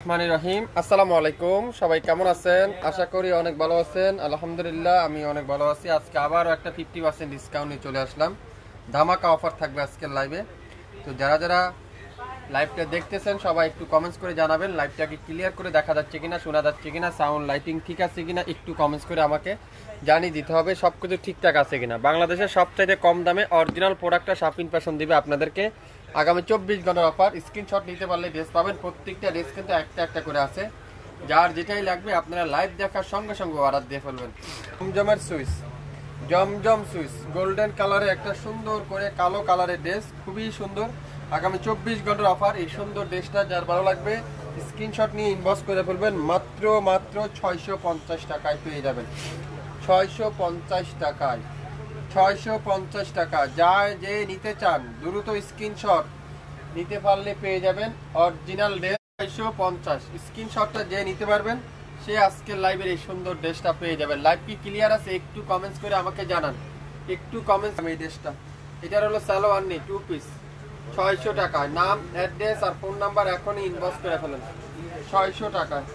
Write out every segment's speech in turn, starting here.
রহমানির রহিম। আসসালামু আলাইকুম, সবাই কেমন আছেন? আশা করি অনেক ভালো আছেন। আলহামদুলিল্লাহ আমি অনেক ভালো আছি। আজকে আবারও একটা 50% ডিসকাউন্ট নিয়ে চলে আসলাম। ধামাকা অফার থাকবে আজকের লাইভে। তো যারা যারা লাইভটা দেখতেছেন সবাই একটু কমেন্টস করে জানাবেন লাইভটাকে ক্লিয়ার করে দেখা যাচ্ছে কিনা, শোনা যাচ্ছে কিনা, সাউন্ড লাইটিং ঠিক আছে কিনা একটু কমেন্টস করে আমাকে জানিয়ে দিতে হবে সব কিছু ঠিকঠাক আছে কিনা। বাংলাদেশের সবচাইতে কম দামে অরিজিনাল প্রোডাক্টটা শাফিন ফ্যাশন দিবে আপনাদেরকে আগামী 24 ঘন্টার অফার। স্ক্রিনশট নিতে পারলে ড্রেস পাবেন। প্রত্যেকটা ড্রেস কিন্তু একটা একটা করে আছে। যার যেটাই লাগবে আপনারা লাইভ দেখার সঙ্গে সঙ্গে অর্ডার দিয়ে ফেলবেন। জমজমের সুইচ, জমজম সুইচ গোল্ডেন কালারে একটা সুন্দর করে কালো কালারের ড্রেস, খুবই সুন্দর। আগামী 24 ঘন্টার অফার। এই সুন্দর ড্রেসটা যার ভালো লাগবে স্ক্রিনশট নিয়ে ইনবক্স করে ফেলবেন। মাত্র 650 টাকায় পেয়ে যাবেন। 650 টাকায়, 650 টাকা। যা যে নিতে চান দ্রুত স্ক্রিনশট নিতে পারলে পেয়ে যাবেন অরিজিনাল ড্রেস। 650 স্ক্রিনশটটা যে নিতে পারবেন সে আজকের লাইভের এই সুন্দর ড্রেসটা পেয়ে যাবেন। লাইভ কি ক্লিয়ার আছে একটু কমেন্টস করে আমাকে জানান, একটু কমেন্টস। এই ড্রেসটা এটার হলো সালোয়ার নেই, 2 পিস, 600 টাকায়। নাম, অ্যাড্রেস আর ফোন নাম্বার এখনই ইনবক্স করে ফেলেন। 600 টাকায়।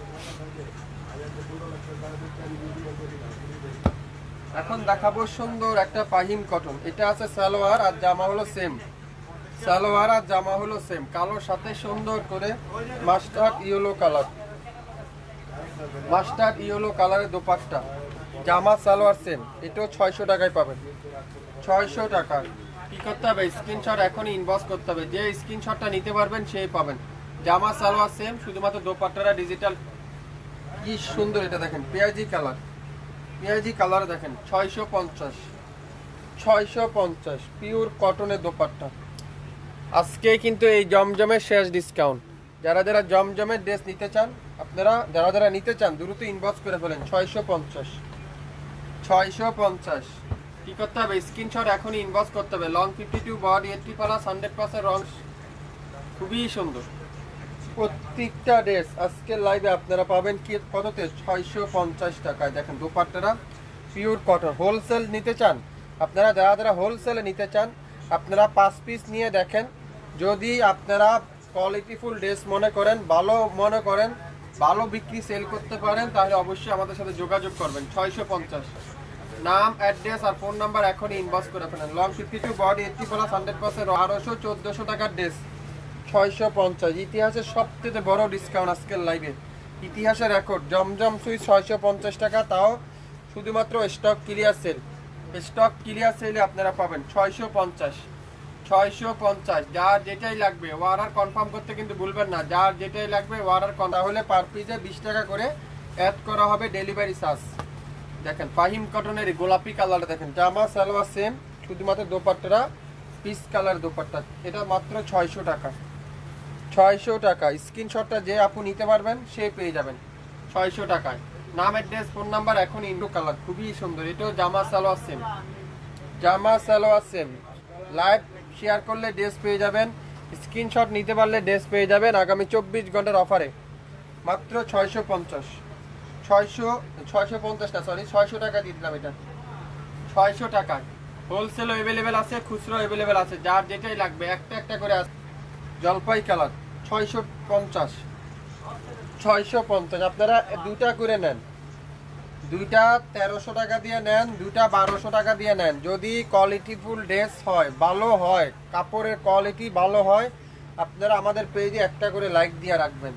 এখন দেখাবো সুন্দর একটা পাহিম কটন। এটা আছে সালোয়ার আর জামা হলো সেম, সালোয়ার আর জামা হলো সেম, কালোর সাথে সুন্দর করে mustard yellow colour, mustard yellow কালারের দোপাট্টা, জামা সালোয়ার সেম। এটাও 600 টাকায় পাবেন। 600 টাকা। কি করতে হবে? স্ক্রিনশট এখনই ইনবক্স করতে হবে। যে স্ক্রিনশটটা নিতে পারবেন সেই পাবেন। জামা সালোয়ার সেম, শুধুমাত্র দোপাট্টাটা ডিজিটাল। কি সুন্দর এটা দেখেন, পেঁয়াজি কালার, পেঁয়াজি কালার দেখেন। 650, 650 পিওর কটনের দোপাট্টা। আজকে কিন্তু এই জমজমের শেষ ডিসকাউন্ট। যারা যারা জমজমের ড্রেস নিতে চান আপনারা, যারা যারা নিতে চান দ্রুত ইনবক্স করে ফেলেন। 650, 650। কি করতে হবে? স্ক্রিনশট এখনই ইনবক্স করতে হবে। লং 52, বডি 80+, 100% রং, খুবই সুন্দর প্রত্যেকটা ড্রেস। আজকের লাইভে আপনারা পাবেন কি কততে? 650 টাকায়। দেখেন দোপাট্টাটা পিওর কটন। হোলসেল নিতে চান আপনারা, যারা যারা হোলসেলে নিতে চান আপনারা 5 পিস নিয়ে দেখেন। যদি আপনারা কোয়ালিটিফুল ড্রেস মনে করেন, ভালো মনে করেন, ভালো বিক্রি সেল করতে পারেন, তাহলে অবশ্যই আমাদের সাথে যোগাযোগ করবেন। 650। নাম, অ্যাড্রেস আর ফোন নাম্বার এখনই ইনবক্স করে ফেলেন। লং 52, বডি 80+, 100%, 1200-1400 টাকার ড্রেস 650। ইতিহাসের সবথেকে বড় ডিসকাউন্ট আজকের লাইভে, ইতিহাসের রেকর্ড। জমজম সুইচ 650 টাকা, তাও শুধুমাত্র stock clear sell. Stock clear সেলে আপনারা পাবেন 650, 650। যার যেটাই লাগবে অর্ডার কনফার্ম করতে কিন্তু ভুলবেন না। যার যেটাই লাগবে অর্ডার তাহলে পার পিসে 20 টাকা করে অ্যাড করা হবে ডেলিভারি চার্জ। দেখেন ফাহিম কটনের গোলাপি কালারটা দেখেন, জামা সালোয়ার সেম, শুধুমাত্র দোপাট্টাটা পিস কালার দোপাট্টা। এটা মাত্র 600 টাকা, 600 টাকা। স্ক্রিনশটটা যে আপু নিতে পারবেন সে পেয়ে যাবেন 600 টাকায়। নাম, অ্যাড্রেস, ফোন নাম্বার এখন ইন্ডো কালার, খুবই সুন্দর। এটাও জামা সালোয়ার সেম, জামা সালোয়ার সেম। লাইভ শেয়ার করলে ড্রেস পেয়ে যাবেন, স্ক্রিনশট নিতে পারলে ড্রেস পেয়ে যাবেন আগামী 24 ঘন্টার অফারে। মাত্র 650, 650 না, সরি 600 টাকা দিয়ে দিলাম এটা। 600 টাকায় হোলসেলও অ্যাভেলেবেল আছে, খুচরো অ্যাভেলেবেল আছে। যার যেটাই লাগবে একটা একটা করে আছে। জলপাই কালার 650, 650। আপনারা দুটা করে নেন, দুইটা 1300 টাকা দিয়ে নেন, দুইটা 1200 টাকা দিয়ে নেন। যদি কোয়ালিটিফুল ড্রেস হয়, ভালো হয়, কাপড়ের কোয়ালিটি ভালো হয়, আপনারা আমাদের পেজে একটা করে লাইক দিয়ে রাখবেন,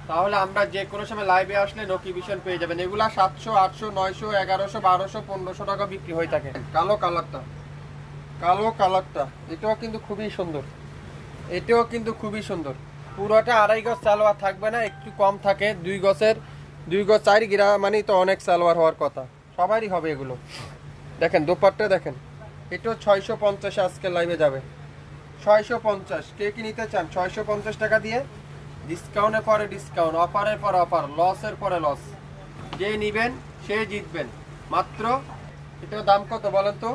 তাহলে আমরা যে কোনো সময় লাইভে আসলে নোটিফিকেশন পেয়ে যাবেন। এগুলা 700, 800, 900, 1100, 1200, 1500 টাকা বিক্রি হয়ে থাকে। কালো কালারটা, কালো কালারটা এটাও কিন্তু খুবই সুন্দর, এটাও কিন্তু খুবই সুন্দর। পুরোটা 2.5 গজ সালোয়ার থাকবে না, একটু কম থাকে। 2 গজের 2 গজ 4 গিরা মানে তো অনেক সালোয়ার হওয়ার কথা, সবারই হবে এগুলো। দেখেন দোপাট্টা দেখেন, এটাও 650 আজকে লাইভে যাবে। 650। কে কি নিতে চান? 650 টাকা দিয়ে ডিসকাউন্টের পরে ডিসকাউন্ট, অফারের পর অফার, লসের পরে লস। যে নিবেন সে জিতবেন। মাত্র এটার দাম কত বলেন তো?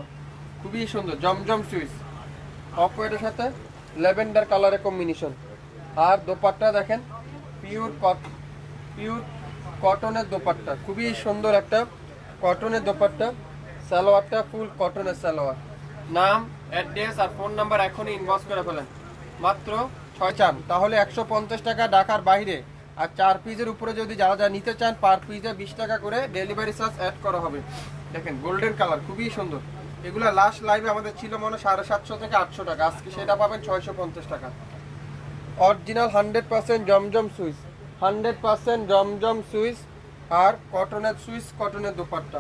খুবই সুন্দর জমজম সুইচ, অফ হোয়াইটের সাথে ল্যাভেন্ডার কালারের কম্বিনেশন। আর দোপাট্টা দেখেন পিওর কটনের দোপাট্টা, খুবই সুন্দর একটা কটনের দোপাট্টা। সালোয়ারটা ফুল কটনের সালোয়ার। নাম, অ্যাড্রেস আর ফোন নাম্বার এখনই ইনবক্স করে ফেলেন। মাত্র 6 চান তাহলে 150 টাকা, ঢাকার বাইরে আর 4 পিসের উপরে যদি যারা যা নিতে চান পার পিসে 20 টাকা করে ডেলিভারি চার্জ অ্যাড করা হবে। দেখেন গোল্ডেন কালার খুবই সুন্দর। এগুলো লাস্ট লাইভে আমাদের ছিল মনে 750 থেকে 800 টাকা, আজকে সেটা পাবেন 650 টাকা। অরিজিনাল 100% জমজম সুইচ, 100% জমজম সুইচ আর কটনের সুইচ, কটনের দোপাট্টা,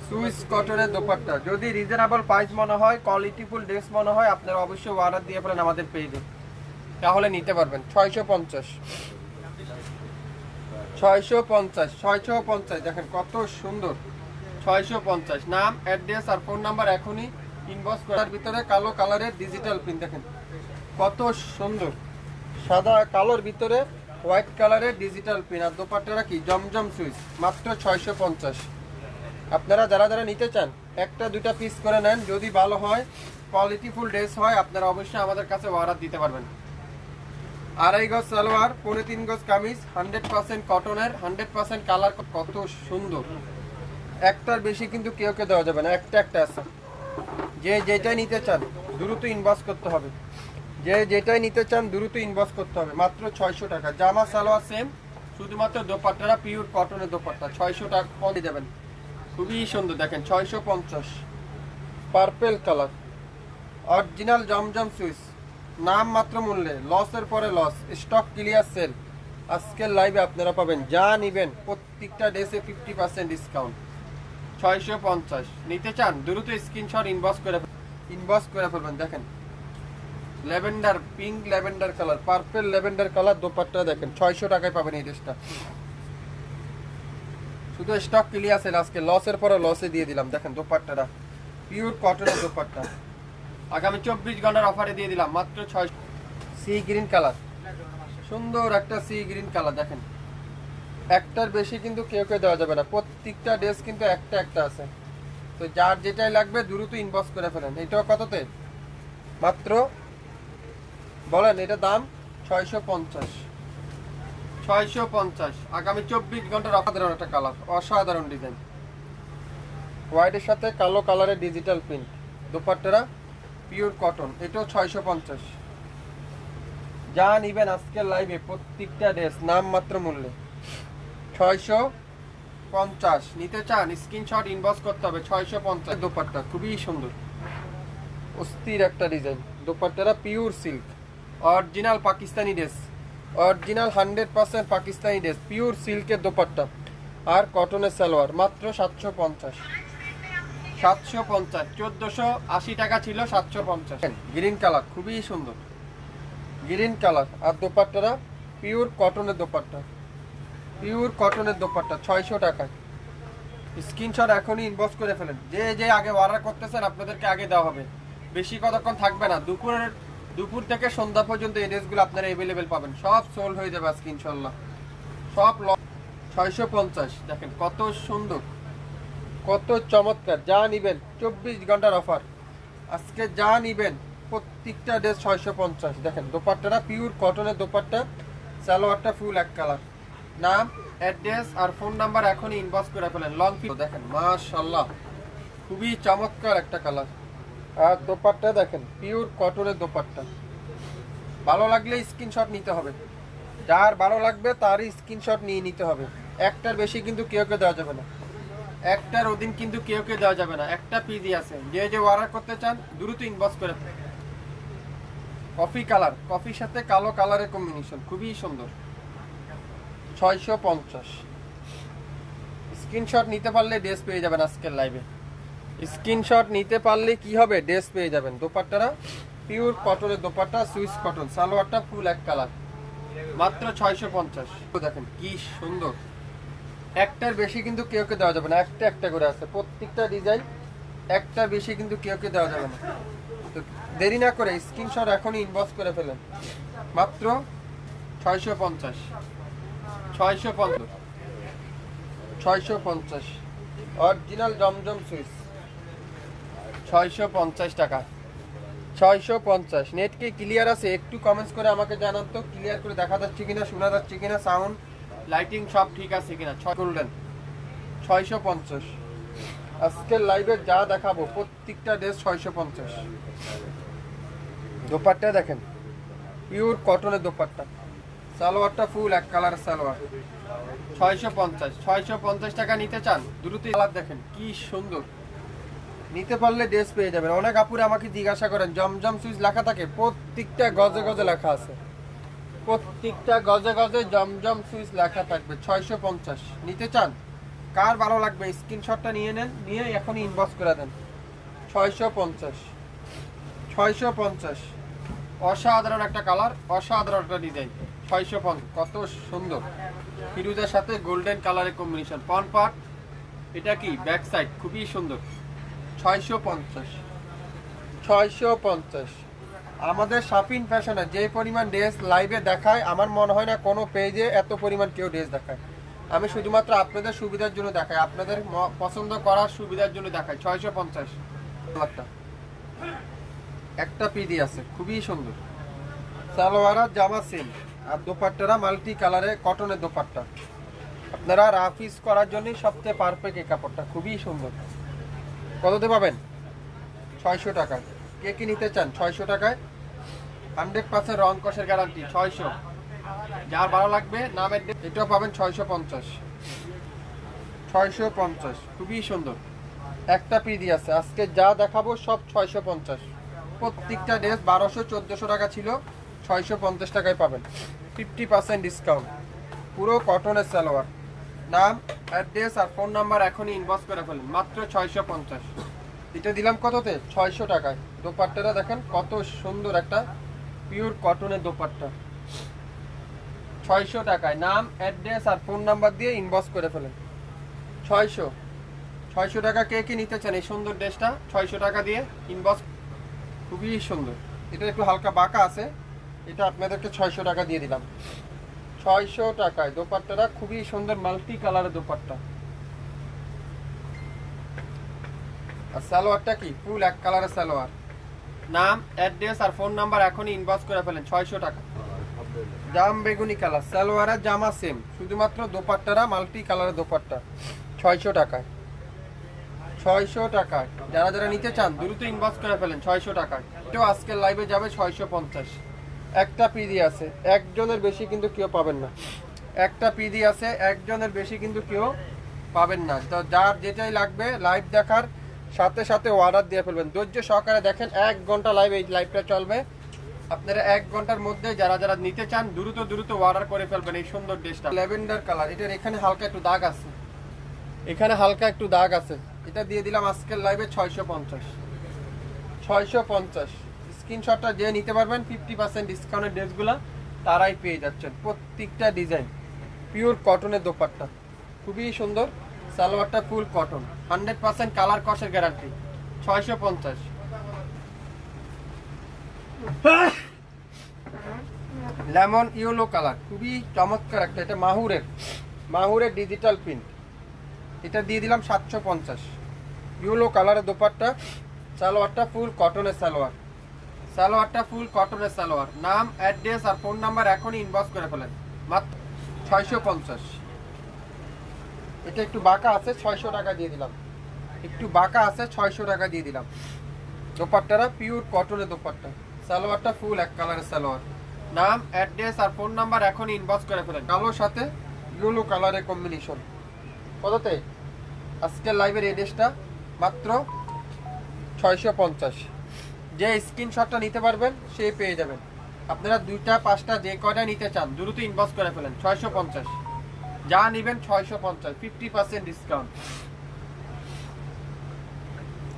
সুইচ কটনের দোপাট্টা। যদি রিজনেবল প্রাইস মনে হয়, কোয়ালিটিফুল ড্রেস মনে হয়, আপনারা অবশ্যই অর্ডার দিয়ে ফেলেন আমাদের পেজে, তাহলে নিতে পারবেন। 650 650 দেখেন কত সুন্দর। 650 নাম, অ্যাড্রেস আর ফোন নাম্বার এখনই ইনবক্স করার ভিতরে কালো কালারের ডিজিটাল প্রিন্ট দেখেন কত সুন্দর, সাদা কালোর ভিতরে হোয়াইট কালারের ডিজিটাল প্রিন্ট। আর দোপাট্টাটা কি জমজম সুইচ, মাত্র 650। আপনারা যারা যারা নিতে চান একটা দুটা পিস করে নেন, যদি ভালো হয় কোয়ালিটিফুল ড্রেস হয় আপনারা অবশ্যই আমাদের কাছে অর্ডার দিতে পারবেন। 2.5 গজ সালোয়ার, 3.5 গজ কামিজ, 100% কটনের, 100% কালার, কত সুন্দর। একটার বেশি কিন্তু কেউ দেওয়া যাবে না, একটা একটা আছে। যে যেটাই নিতে চান দ্রুত ইনবক্স করতে হবে, যে যেটাই নিতে চান দ্রুত ইনবক্স করতে হবে। মাত্র 600 টাকা। জামা সালোয়ার সেম, শুধুমাত্র দোপাট্টাটা পিওর কটনের দোপাট্টা, 600 টাকা পৌঁছে যাবেন। খুবই সুন্দর দেখেন 650। পার্পেল কালার, অরিজিনাল জমজম সুইচ, নাম মাত্র মূল্যে, লসের পরে লস, স্টক ক্লিয়ার সেল। আজকের লাইভে আপনারা পাবেন যা নেবেন প্রত্যেকটা ড্রেসে 50% ডিসকাউন্ট। 650 নিতে চান দ্রুত স্ক্রিনশট ইনবক্স করে ফেলবেন। দেখেন lavender, pink lavender colour, purple lavender colour dupatta দেখেন 600 টাকায় পাবেন এই ড্রেসটা। শুধু স্টক ক্লিয়ার সেল, আজকে লসের পরে লসে দিয়ে দিলাম। দেখেন দোপাট্টাটা পিওর কটনের দোপাট্টা, আগামী 24 ঘন্টার অফারে দিয়ে দিলাম মাত্র 600। সি গ্রিন কালার, সুন্দর একটা সি গ্রিন কালার দেখেন, একটার বেশি কিন্তু কেউ দেওয়া যাবে না, প্রত্যেকটা ড্রেস কিন্তু একটা একটা আছে। তো যার যেটাই লাগবে দ্রুত ইনবক্স করে ফেলেন। এটাও কততে? মাত্র বলেন, এটা দাম 650। 650 আগামী 24 ঘন্টার অসাধারণ একটা কালার, অসাধারণ ডিজাইন, হোয়াইটের সাথে কালো কালারের ডিজিটাল প্রিন্ট, দোপাট্টারা পিওর কটন, এটাও 650। যা নিবেন আজকের লাইভে প্রত্যেকটা ড্রেস নাম মাত্র মূল্যে 650। নিতে চান স্ক্রিনশট ইনবক্স করতে হবে। 650 দোপাট্টা খুবই সুন্দর, অস্থির একটা ডিজাইন। দোপাট্টারা pure silk, original Pakistani dress, original 100% Pakistani dress, pure সিল্কের দোপাট্টা আর কটনের সালোয়ার, মাত্র 750। 750, 1480 টাকা ছিল, 750। গ্রিন কালার খুবই সুন্দর, গ্রিন কালার। আর দোপাট্টারা পিওর কটনের দোপাট্টা, পিওর কটনের দোপাট্টা 600 টাকায়। স্ক্রিনশট এখনই ইনবক্স করে ফেলেন। যে যে আগে অর্ডার করতেছেন আপনাদেরকে আগে দেওয়া হবে, বেশি কতক্ষণ থাকবে না, দুপুর থেকে সন্ধ্যা পর্যন্ত এই ড্রেসগুলো আপনারা অ্যাভেলেবেল পাবেন। সব সোল্ড হয়ে যাবে আজকে ইনশাল্লাহ, সব 650 দেখেন কত সুন্দর, কত চমৎকার। যা নিবেন 24 ঘন্টার অফার, আজকে যা নিবেন প্রত্যেকটা ড্রেস 650। দেখেন দোপাট্টাটা পিওর কটনের দোপাট্টা, সালোয়ারটা ফুল এক কালার। নাম, অ্যাড্রেস আর ফোন নাম্বার এখনই ইনবক্স করে ফেলেন। লং পিস দেখেন মাশাআল্লাহ, খুবই চমৎকার একটা কালার। আর দোপাট্টা দেখেন পিওর কটনের দোপাট্টা। ভালো লাগলে স্ক্রিনশট নিতে হবে, যার ভালো লাগবে তারই স্ক্রিনশট নিয়ে নিতে হবে। একটার বেশি কিন্তু কেউ দেওয়া যাবে না, একটার অধীন কিন্তু কেউ দেওয়া যাবে না, একটা পিজি আছে। যে যে অর্ডার করতে চান দ্রুত ইনবক্স করে। কফি কালার, কফির সাথে কালো কালারের কম্বিনেশন খুবই সুন্দর, 650। স্ক্রিনশট নিতে পারলে ড্রেস পেয়ে যাবেন আজকের লাইভে। স্ক্রিনশট নিতে পারলে কি হবে, ড্রেস পেয়ে যাবেন। দোপাট্টারা পিওর কটনের দোপাট্টা, সুইস কটন, সালোয়ারটা ফুল এক কালার, মাত্র 650। দেখেন কি সুন্দর, একটার বেশি কিন্তু কেউ দেওয়া যাবে না, একটা একটা করে আছে প্রত্যেকটা ডিজাইন, একটার বেশি কিন্তু কেউ দেওয়া যাবে না। তো দেরি না করে স্ক্রিনশট এখনই ইনবক্স করে ফেলেন। মাত্র 650। 650 অরিজিনাল জমজম সুইচ, 650 টাকা। 650। নেট কি ক্লিয়ার আছে? একটু কমেন্টস করে আমাকে জানান তো, ক্লিয়ার করে দেখা যাচ্ছে কিনা, শোনা যাচ্ছে কিনা, সাউন্ড লাইটিং সব ঠিক আছে কিনা। 650। আজকের লাইভে যা দেখাবো প্রত্যেকটা ড্রেস 650। দোপাট্টা দেখেন পিওর কটনের দোপাট্টা, সালোয়ারটা ফুল এক কালারের সালোয়ার 650 টাকা নিতে চান দ্রুত কালার দেখেন কি সুন্দর, নিতে পারলে ড্রেস পেয়ে যাবেন। অনেক আপুরে আমাকে জিজ্ঞাসা করেন জমজম সুইচ লেখা থাকে, প্রত্যেকটা গজে গজে লেখা আছে, প্রত্যেকটা গজে গজে জমজম সুইচ লেখা থাকবে। 650 নিতে চান, কার ভালো লাগবে স্ক্রিনশটটা নিয়ে নেন, নিয়ে এখনই ইনবক্স করে দেন। 650 অসাধারণ একটা কালার, অসাধারণ একটা ডিজাইন। 650 কত সুন্দর, ফিরোজের সাথে গোল্ডেন কালারের কম্বিনেশন। পন পাট এটা কি ব্যাক সাইড, খুবই সুন্দর। 650 আমাদের শাপিং ফ্যাশনে যে পরিমাণ ড্রেস লাইভে দেখায় আমার মনে হয় না কোনো পেজে এত পরিমাণ কেউ ড্রেস দেখায়। আমি শুধুমাত্র আপনাদের সুবিধার জন্য দেখাই, আপনাদের পছন্দ করার সুবিধার জন্য দেখাই। 650 একটা পিডি আছে, খুবই সুন্দর। সালোয়ার আর জামা সেম, আর দোপাট্টারা মাল্টি কালারে কটনের দোপাট্টা। আপনারা রাফ ইউজ করার জন্য সবচেয়ে পারফেক্ট এই কাপড়টা, খুবই সুন্দর। কততে পাবেন? 600 টাকায়। কে কি নিতে চান 600 টাকায়? 100% রং কষের গ্যারান্টি। 600, যার ভালো লাগবে নামের এটাও পাবেন। 650 খুবই সুন্দর একটা পিডি আছে। আজকে যা দেখাবো সব 650। প্রত্যেকটা ড্রেস 1200-1400 টাকা ছিল, 650 টাকায় পাবেন। 50% ডিসকাউন্ট, পুরো কটনের সালোয়ার। নাম, অ্যাড্রেস আর ফোন নাম্বার এখনই ইনবক্স করে ফেলেন, মাত্র 650। এটা দিলাম কততে? 600 টাকায়। দোপাট্টাটা দেখেন কত সুন্দর, একটা পিওর কটনের দোপাট্টা। 600 টাকায়। নাম, অ্যাড্রেস আর ফোন নাম্বার দিয়ে ইনবক্স করে ফেলেন। 600 টাকা। কে কি নিতে চান এই সুন্দর ড্রেসটা? 600 টাকা দিয়ে ইনবক্স। খুবই সুন্দর, এটা একটু হালকা বাঁকা আছে, এটা আপনাদেরকে 600 টাকা দিয়ে দিলাম। 600 টাকায় দোপাট্টাটা খুবই সুন্দর, মাল্টি কালারের দোপাট্টা। আর সালোয়ারটা কি ফুল এক কালারের সালোয়ার। নাম, অ্যাড্রেস আর ফোন নাম্বার এখনই ইনবক্স করে ফেলেন। 600 টাকা। জাম বেগুনি কালার সালোয়ার আর জামা সেম, শুধুমাত্র দোপাট্টারা মাল্টি কালারের দোপাট্টা। 600 টাকায়। 600 টাকায় যারা যারা নিতে চান দ্রুত ইনবক্স করে ফেলেন। 600 টাকায়। এটাও আজকের লাইভে যাবে 650। একটা পিডি আছে, একজনের বেশি কিন্তু কেউ পাবেন না। একটা পিডি আছে, একজনের বেশি কিন্তু কেউ পাবেন না। তো যার যেটাই লাগবে লাইভ দেখার সাথে সাথে অর্ডার দিয়ে ফেলবেন। ধৈর্য সহকারে দেখেন, 1 ঘন্টা লাইভ, এই লাইভটা চলবে। আপনারা 1 ঘন্টার মধ্যে যারা যারা নিতে চান দ্রুত অর্ডার করে ফেলবেন এই সুন্দর ড্রেসটা। ল্যাভেন্ডার কালার, এটার এখানে হালকা একটু দাগ আছে, এখানে হালকা একটু দাগ আছে। এটা দিয়ে দিলাম আজকের লাইভে 650। 650 স্ক্রিনশটটা যে নিতে পারবেন 50% ডিসকাউন্টের ড্রেসগুলো তারাই পেয়ে যাচ্ছেন। প্রত্যেকটা ডিজাইন পিওর কটনের দোপাট্টা, খুবই সুন্দর। সালোয়ারটা ফুল কটন, 100% কালার কষের গ্যারান্টি। 650। লেমন ইয়েলো কালার, খুবই চমৎকার একটা, এটা মাহুরের ডিজিটাল প্রিন্ট। এটা দিয়ে দিলাম 750। ইয়েলো কালারের দোপাট্টা, সালোয়ারটা ফুল কটনের সালোয়ার। সালোয়ারটা ফুল কটনের সালোয়ার। নাম, অ্যাড্রেস আর ফোন নাম্বার এখনই ইনবক্স করে ফেলেন, মাত্র 650। এটা একটু বাঁকা আছে, 600 টাকা দিয়ে দিলাম। একটু বাঁকা আছে, 600 টাকা দিয়ে দিলাম। দোপাট্টারা পিওর কটনের দোপাট্টা, সালোয়ারটা ফুল এক কালারের সালোয়ার। নাম, অ্যাড্রেস আর ফোন নাম্বার এখনই ইনবক্স করে ফেলেন। কালোর সাথে ইয়েলো কালারের কম্বিনেশন। কততে আজকের লাইভের এই ড্রেসটা? মাত্র 650। যে স্ক্রিনশটটা নিতে পারবেন সেই পেয়ে যাবেন। আপনারা 2টা 5টা যে কয়টা নিতে চান দ্রুত ইনবক্স করে ফেলেন। 650 যা নেবেন 650, 50% ডিসকাউন্ট।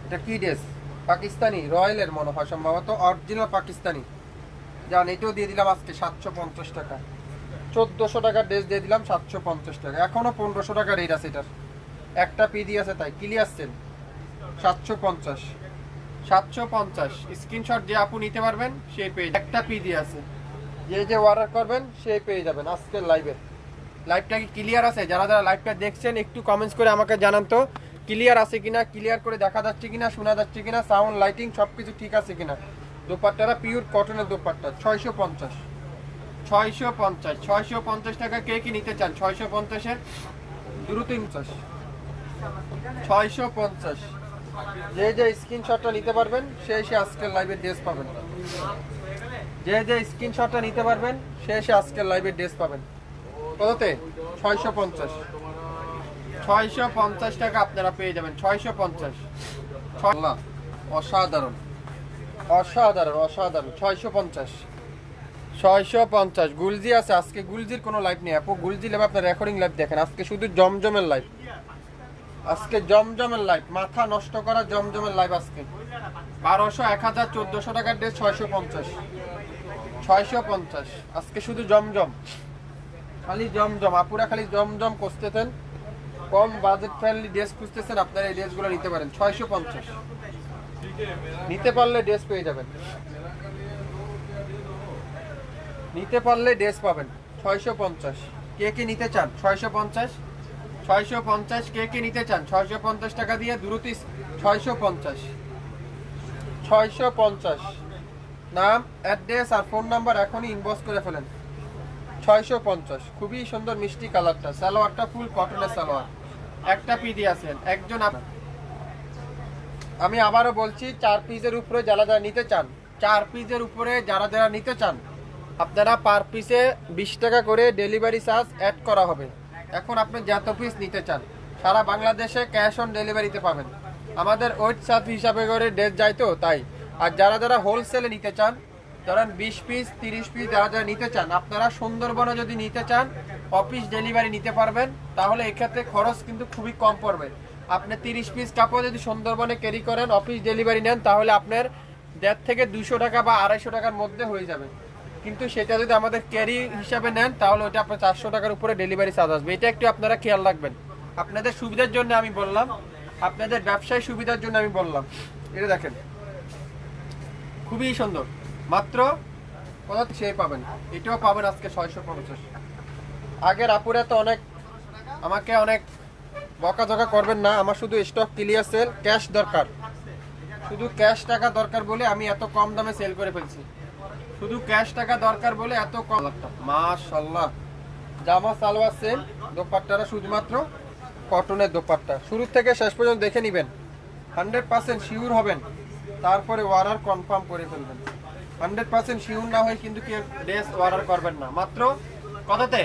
এটা কি ড্রেস? পাকিস্তানি রয়্যালের মনে হয়, সম্ভবত অরিজিনাল পাকিস্তানি। জান, এটাও দিয়ে দিলাম আজকে 750 টাকা। 1400 টাকার ড্রেস দিয়ে দিলাম 750 টাকা। এখনো 1500 টাকা রেট আছে এটার, একটা পিডি আছে তাই। Clear sell. 750 স্ক্রিনশট যে আপু নিতে পারবেন সেই পেয়ে, একটা পিডি আছে, যে অর্ডার করবেন সেই পেয়ে যাবেন আজকের লাইভে। লাইভটা কি ক্লিয়ার আছে? যারা যারা লাইভটা দেখছেন একটু কমেন্টস করে আমাকে জানান তো ক্লিয়ার আছে কিনা, ক্লিয়ার করে দেখা যাচ্ছে কিনা, শোনা যাচ্ছে কিনা, সাউন্ড লাইটিং সবকিছু ঠিক আছে কিনা। দোপাট্টারা পিওর কটনের দোপাট্টা। 650 টাকা। কে কি নিতে চান 650-এর? দ্রুত 650 যে স্ক্রিনশটটা নিতে পারবেন সে আজকের লাইভে ড্রেস পাবেন। যে যে স্ক্রিনশটটা নিতে পারবেন সে আজকের লাইভে ড্রেস পাবেন। কততে? 650। 650 টাকা আপনারা পেয়ে যাবেন। 650। অসাধারণ অসাধারণ অসাধারণ। 650 650। গুলজি আছে আজকে, গুলজির কোনো লাইভ নেই আপু। গুলজি লাইভ আপনার রেকর্ডিং লাইভ দেখেন, আজকে শুধু জমজমের লাইভ। আজকে জমজমের লাইভ, মাথা নষ্ট করা জমজমের লাইভ আজকে। 1200, 1000, 1400 টাকার ড্রেস 650। 650 আজকে শুধু জমজম, খালি জমজম। আপুরা খালি জমজম খুঁজতেছেন, কম বাজেট ফ্রেন্ডলি ড্রেস খুঁজতেছেন, আপনারা এই ড্রেসগুলো নিতে পারেন। 650 নিতে পারলে ড্রেস পেয়ে যাবেন, নিতে পারলে ড্রেস পাবেন। 650 কে কে নিতে চান? 650 650 কে কে নিতে চান? 650 টাকা দিয়ে দ্রুত 650 650 নাম, অ্যাড্রেস আর ফোন নাম্বার এখনই ইনবক্স করে ফেলেন। 650 খুবই সুন্দর মিষ্টি কালারটা, সালোয়ারটা ফুল কটনের সালোয়ার, একটা পিডি আছেন একজন। আমি আবারও বলছি, 4 পিসের উপরে যারা যারা নিতে চান, 4 পিসের উপরে যারা যারা নিতে চান, আপনারা পার পিসে 20 টাকা করে ডেলিভারি চার্জ অ্যাড করা হবে। এখন আপনি যত পিস নিতে চান সারা বাংলাদেশে ক্যাশ অন ডেলিভারিতে পাবেন। আমাদের ওয়েট চার্জ হিসাবে করে ড্রেস যায় তো তাই। আর যারা যারা হোলসেলে নিতে চান, ধরেন 20 পিস 30 পিস যারা যারা নিতে চান, আপনারা সুন্দরবনে যদি নিতে চান অফিস ডেলিভারি নিতে পারবেন, তাহলে এক্ষেত্রে খরচ কিন্তু খুবই কম পড়বে। আপনি 30 পিস কাপড় যদি সুন্দরবনে ক্যারি করেন, অফিস ডেলিভারি নেন, তাহলে আপনার 1.5 থেকে 200 টাকা বা 250 টাকার মধ্যে হয়ে যাবে। কিন্তু সেটা যদি আমাদের ক্যারি হিসাবে নেন, তাহলে ওটা আপনার 400 টাকার উপরে ডেলিভারি চার্জ আসবে। এটা একটু আপনারা খেয়াল রাখবেন, আপনাদের সুবিধার জন্য আমি বললাম, আপনাদের ব্যবসায় সুবিধার জন্য আমি বললাম। এটা দেখেন খুবই সুন্দর, মাত্র কত সেই পাবেন, এটাও পাবেন আজকে 650। আগের আপুরা তো অনেক আমাকে অনেক বকাঝকা করবেন না, আমার শুধু স্টক ক্লিয়ার সেল, ক্যাশ দরকার, শুধু ক্যাশ টাকা দরকার বলে আমি এত কম দামে সেল করে ফেলছি। শুধু ক্যাশ টাকা দরকার বলে এত কম। মাশাআল্লাহ, জামা সালোয়ার সেম, দোপাট্টাটা শুধুমাত্র কটনের দোপাট্টা। শুরু থেকে শেষ পর্যন্ত দেখে নেবেন, 100% শিওর হবেন, তারপরে অর্ডার কনফার্ম করে ফেলবেন। 100% শিওর না হয় কিন্তু কেউ ড্রেস অর্ডার করবেন না। মাত্র কততে?